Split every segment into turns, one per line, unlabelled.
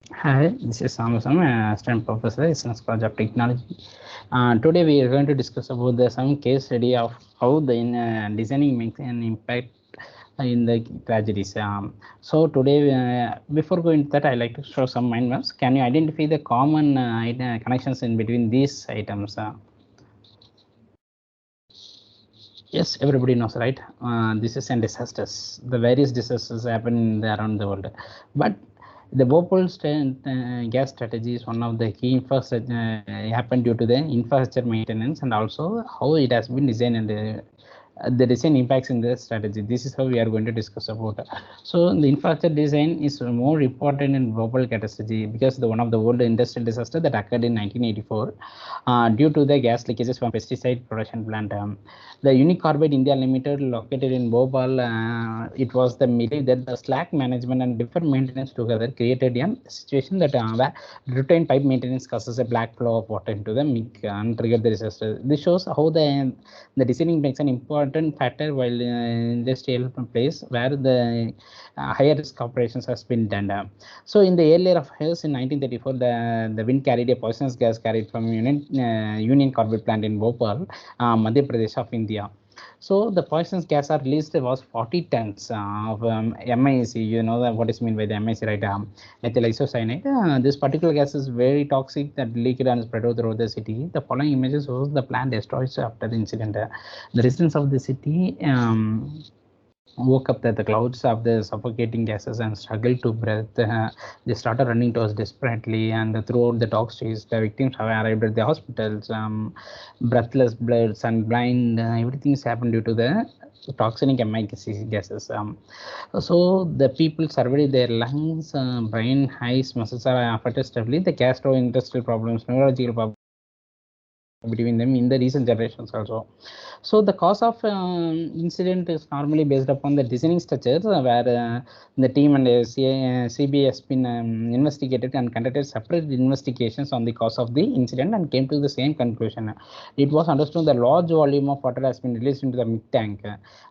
Hi, this is Samusam, assistant professor in Science College of Technology. Today we are going to discuss about some case study of how the designing makes an impact in the tragedies. So today, before going to that, I like to show some mind maps. Can you identify the common connections in between these items? Yes, everybody knows, right? This is an disasters. The various disasters happen around the world, but the Bhopal gas strategy is one of the key infrastructure happened due to the infrastructure maintenance and also how it has been designed and the design impacts in the strategy. This is how we are going to discuss about. So the infrastructure design is more important in Bhopal catastrophe because the one of the world industrial disaster that occurred in 1984 due to the gas leakages from pesticide production plant. The Unicarbide India Limited, located in Bhopal, it was the belief that the slack management and deferred maintenance together created a situation that where routine pipe maintenance causes a black flow of water into the milk and trigger the disaster. This shows how the designing makes an important factor while industrial place where the higher risk operations has been done. So in the earlier of years in 1934, the wind carried a poisonous gas carried from Union Carbide plant in Bhopal, Madhya Pradesh of India. So the poisonous gas are released was 40 tons of MIC. You know that what is meant by the MIC, right? Ethyl isocyanate. This particular gas is very toxic that leaked and spread throughout the city. The following images shows the plant destroyed after the incident. The residents of the city woke up that the clouds of the suffocating gases and struggled to breathe. They started running towards desperately, and throughout the dog chase, the victims have arrived at the hospitals, breathless, bloods, and blind. Everything's happened due to the toxic gases. So the people surveyed their lungs, brain, eyes, muscles are affected severely. The gastrointestinal problems, neurological problems between them in the recent generations also. So the cause of incident is normally based upon the designing structures where the team and CBI has been investigated and conducted separate investigations on the cause of the incident and came to the same conclusion. It was understood the large volume of water has been released into the milk tank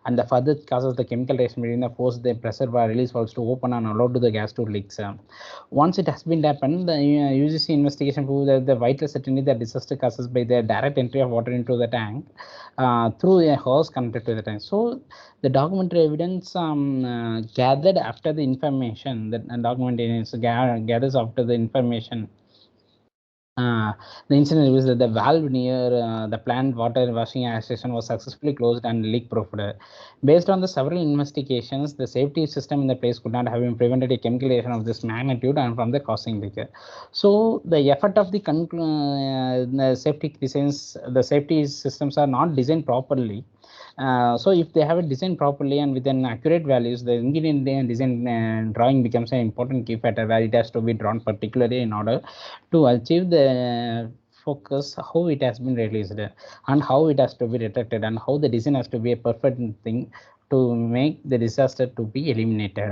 and the further causes the chemical reaction between the force the pressure bar release valves to open and allowed to the gas to leaks. Once it has been happened, the UGC investigation proved that the vital certainty that disaster causes by the direct entry of water into the tank through a hose connected to the tank. So the documentary evidence gathered after the information that document gathers after the information. Uh, the incident reveals that the valve near the plant water washing station was successfully closed and leak-proofed. Based on the several investigations, the safety system in the place could not have been prevented a chemical reaction of this magnitude and from the causing leak. So the effort of the safety designs, the safety systems are not designed properly. So if they have it designed properly and with an accurate values, the engineering design drawing becomes an important key factor where it has to be drawn particularly in order to achieve the focus how it has been released and how it has to be detected and how the design has to be a perfect thing to make the disaster to be eliminated.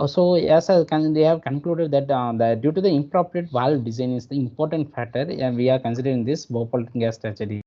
So as they have concluded that due to the inappropriate valve design is the important factor, we are considering this Bhopal gas tragedy.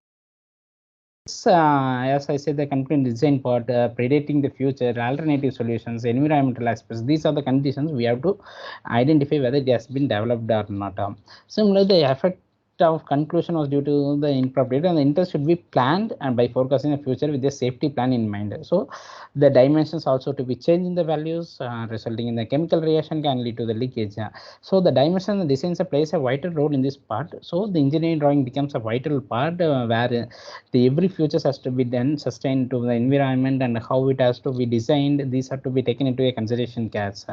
As I said, the content design part, predating the future, alternative solutions, environmental aspects, these are the conditions we have to identify whether it has been developed or not. Similarly, the effect of conclusion was due to the inappropriate and the interest should be planned and by forecasting the future with a safety plan in mind. So the dimensions also to be changed in the values resulting in the chemical reaction can lead to the leakage. So the dimension and designs plays a vital role in this part. So the engineering drawing becomes a vital part where the every futures has to be done sustained to the environment and how it has to be designed. These have to be taken into a consideration case.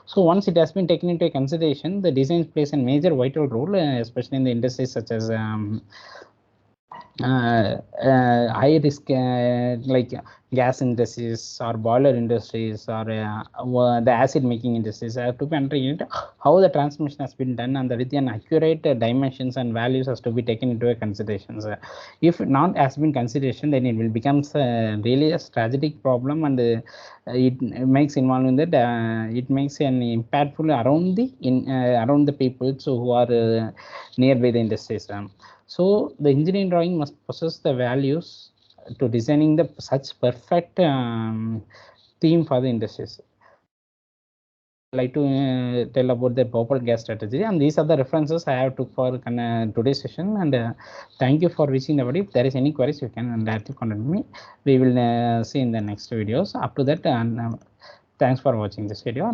So once it has been taken into a consideration, the design plays a major vital role, especially in the industries such as high risk like gas industries or boiler industries or the acid making industries have to be understood how the transmission has been done and with an accurate dimensions and values has to be taken into a considerations. If not has been consideration, then it will become really a strategic problem and it makes involvement that it makes an impactful around around the people so who are nearby the industries. So the engineering drawing must possess the values to designing the such perfect theme for the industries. like to tell about the Bhopal gas strategy, and these are the references I have took for today's session. And thank you for watching the video. If there is any queries, you can directly contact me. We will see in the next videos. Up to that, thanks for watching this video.